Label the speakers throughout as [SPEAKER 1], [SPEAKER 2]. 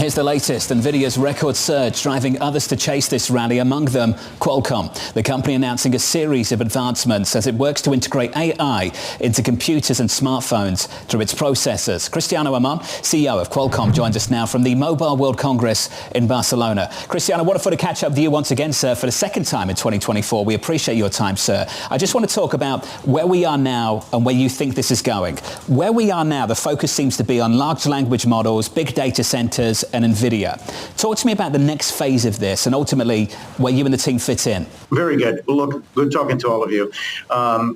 [SPEAKER 1] Here's the latest. Nvidia's record surge driving others to chase this rally, among them Qualcomm. The company announcing a series of advancements as it works to integrate AI into computers and smartphones through its processors. Cristiano Amon, CEO of Qualcomm, joins us now from the Mobile World Congress in Barcelona. Cristiano, wonderful to catch up with you once again, sir, for the second time in 2024. We appreciate your time, sir. I just want to talk about where we are now and where you think this is going. Where we are now, the focus seems to be on large language models, big data centers, and Nvidia. Talk to me about the next phase of this and ultimately where you and the team fit in.
[SPEAKER 2] Very good. Look, good talking to all of you.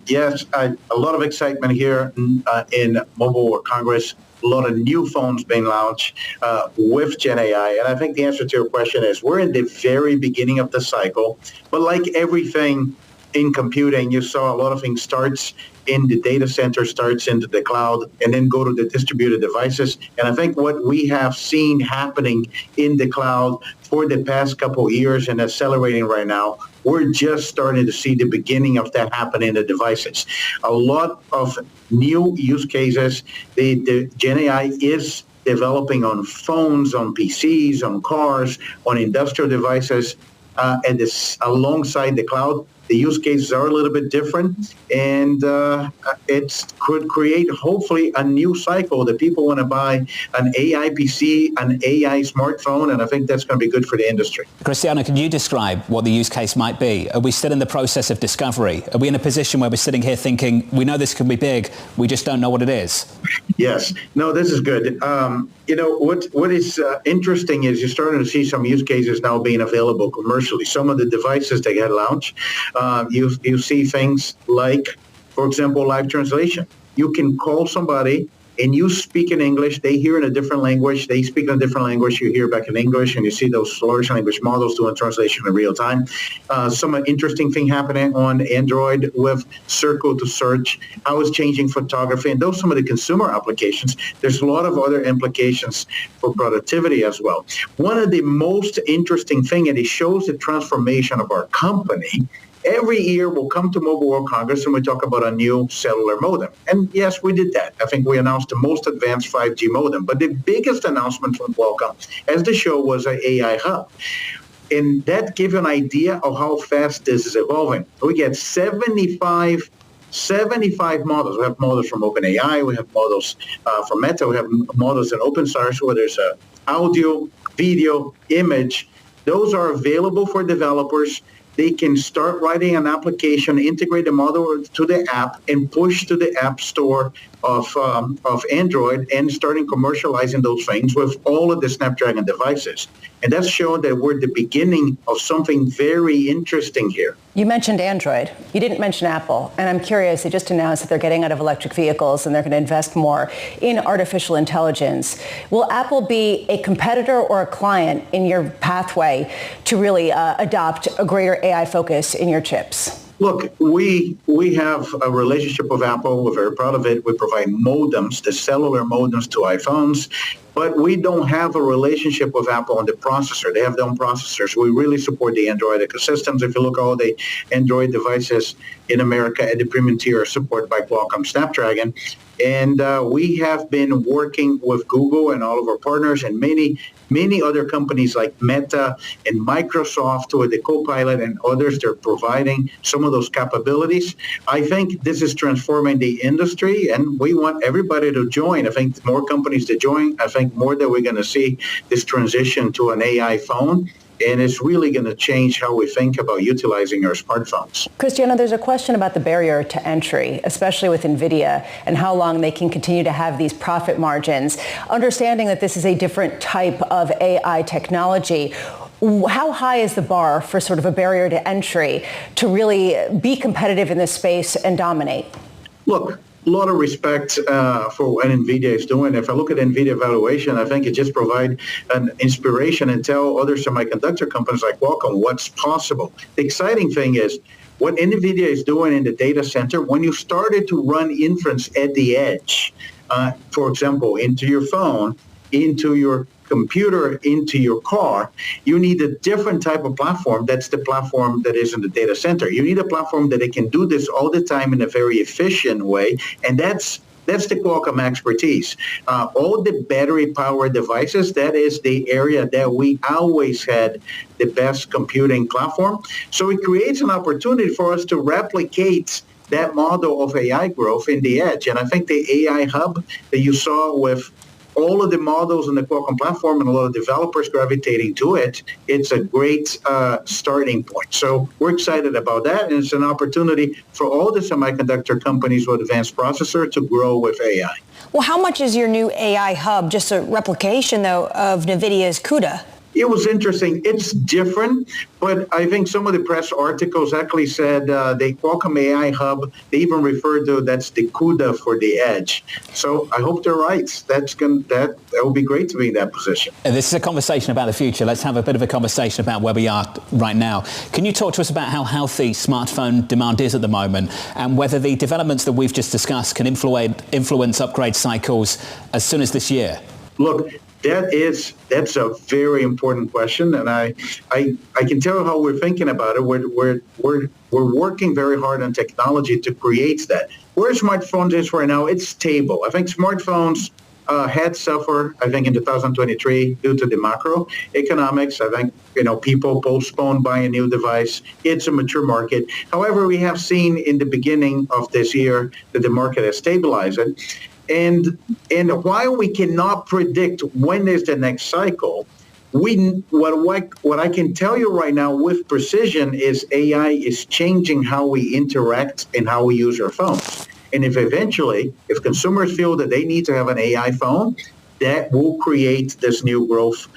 [SPEAKER 2] Yes, a lot of excitement here in Mobile World Congress. A lot of new phones being launched with Gen AI. And I think the answer to your question is we're in the very beginning of the cycle. But like everything in computing, you saw a lot of things starts in the data center, starts into the cloud, and then go to the distributed devices. And I think what we have seen happening in the cloud for the past couple of years and accelerating right now, we're just starting to see the beginning of that happen in the devices. A lot of new use cases. The Gen AI is developing on phones, on PCs, on cars, on industrial devices, and this alongside the cloud. The use cases are a little bit different, and it could create, hopefully, a new cycle that people want to buy an AI PC, an AI smartphone, and I think that's going to be good for the industry.
[SPEAKER 1] Cristiano, can you describe what the use case might be? Are we still in the process of discovery? Are we in a position where we're sitting here thinking, we know this can be big, we just don't know what it is?
[SPEAKER 2] Yes. No, this is good. What is interesting is you're starting to see some use cases now being available commercially. Some of the devices that get launched, you see things like, for example, live translation. You can call somebody and you speak in English, they hear in a different language, they speak in a different language, you hear back in English, and you see those large language models doing translation in real time. Some interesting thing happening on Android with Circle to Search, how it's changing photography, and those are some of the consumer applications. There's a lot of other implications for productivity as well. One of the most interesting thing, and it shows the transformation of our company. Every year we'll come to Mobile World Congress and we talk about a new cellular modem. And yes, we did that. I think we announced the most advanced 5G modem. But the biggest announcement from Qualcomm as the show was an AI hub. And that gives you an idea of how fast this is evolving. We get 75 models. We have models from OpenAI. We have models from Meta. We have models in open source where there's audio, video, image. Those are available for developers. They can start writing an application, integrate the model to the app, and push to the app store of Android and starting commercializing those things with all of the Snapdragon devices. And that's showing that we're at the beginning of something very interesting here.
[SPEAKER 3] You mentioned Android. You didn't mention Apple. And I'm curious, they just announced that they're getting out of electric vehicles and they're going to invest more in artificial intelligence. Will Apple be a competitor or a client in your pathway to really adopt a greater AI focus in your chips?
[SPEAKER 2] Look, we have a relationship with Apple. We're very proud of it. We provide modems, the cellular modems to iPhones, but we don't have a relationship with Apple on the processor. They have their own processors. We really support the Android ecosystems. If you look at all the Android devices in America at the premium tier are supported by Qualcomm Snapdragon. And we have been working with Google and all of our partners and many other companies like Meta and Microsoft with the Copilot and others. They're providing some of those capabilities. I think this is transforming the industry, and we want everybody to join. I think more companies to join. I think more that we're going to see this transition to an AI phone. And it's really going to change how we think about utilizing our smartphones.
[SPEAKER 3] Cristiano, there's a question about the barrier to entry, especially with Nvidia, and how long they can continue to have these profit margins. Understanding that this is a different type of AI technology, how high is the bar for sort of a barrier to entry to really be competitive in this space and dominate?
[SPEAKER 2] Look, a lot of respect for what Nvidia is doing. If I look at Nvidia valuation, I think it just provides an inspiration and tell other semiconductor companies like Qualcomm what's possible. The exciting thing is what Nvidia is doing in the data center, when you started to run inference at the edge, for example, into your phone, into your computer, into your car, you need a different type of platform. That's the platform that is in the data center. You need a platform that it can do this all the time in a very efficient way, and that's That's the Qualcomm expertise. All the battery-powered devices, that is the area that we always had the best computing platform. So it creates an opportunity for us to replicate that model of AI growth in the edge. And I think the AI hub that you saw with all of the models in the Qualcomm platform and a lot of developers gravitating to it, it's a great starting point. So we're excited about that, and it's an opportunity for all the semiconductor companies with advanced processor to grow with AI.
[SPEAKER 4] Well, how much is your new AI hub just a replication, though, of NVIDIA's CUDA?
[SPEAKER 2] It was interesting. It's different, but I think some of the press articles actually said the Qualcomm AI Hub, they even referred to that's the CUDA for the edge. So I hope they're right. That will be great to be in that position.
[SPEAKER 1] And this is a conversation about the future. Let's have a bit of a conversation about where we are right now. Can you talk to us about how healthy smartphone demand is at the moment and whether the developments that we've just discussed can influence upgrade cycles as soon as this year?
[SPEAKER 2] Look, that's a very important question, and I can tell you how we're thinking about it. We're working very hard on technology to create that. Where smartphones is right now, it's stable. I think smartphones had suffered, I think, in 2023 due to the macroeconomics. I think, people postponed buying a new device. It's a mature market. However, we have seen in the beginning of this year that the market has stabilized. And while we cannot predict when is the next cycle, what I can tell you right now with precision is AI is changing how we interact and how we use our phones. And if consumers feel that they need to have an AI phone, that will create this new growth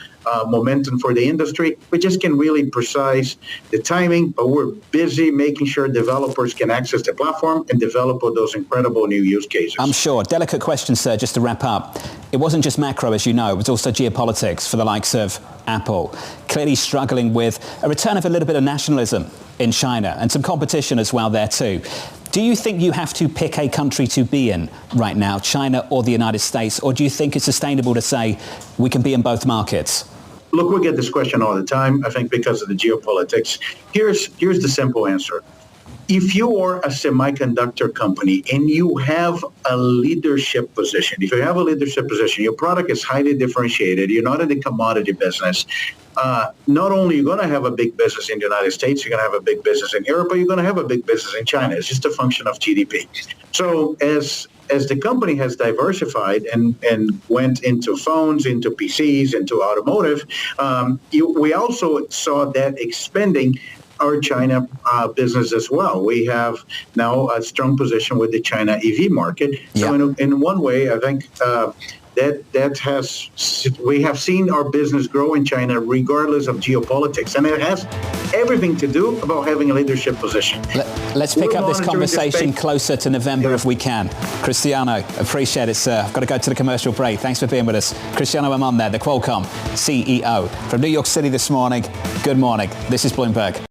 [SPEAKER 2] momentum for the industry. We just can really precise the timing, but we're busy making sure developers can access the platform and develop those incredible new use cases.
[SPEAKER 1] I'm sure. Delicate question, sir, just to wrap up. It wasn't just macro, as you know, it was also geopolitics for the likes of Apple, clearly struggling with a return of a little bit of nationalism in China and some competition as well there too. Do you think you have to pick a country to be in right now, China or the United States, or do you think it's sustainable to say we can be in both markets?
[SPEAKER 2] Look, we get this question all the time, I think because of the geopolitics. Here's the simple answer. If you are a semiconductor company and you have a leadership position, your product is highly differentiated, you're not in the commodity business, not only are you going to have a big business in the United States, you're going to have a big business in Europe, but you're going to have a big business in China. It's just a function of GDP. So as the company has diversified and went into phones, into PCs, into automotive, we also saw that expanding our China business as well. We have now a strong position with the China EV market. So in one way, I think we have seen our business grow in China regardless of geopolitics, and it has everything to do about having a leadership position.
[SPEAKER 1] Let's pick up this conversation closer to November if we can. Cristiano, appreciate it, sir. I've got to go to the commercial break. Thanks for being with us. Cristiano Amon there, the Qualcomm CEO from New York City this morning. Good morning. This is Bloomberg.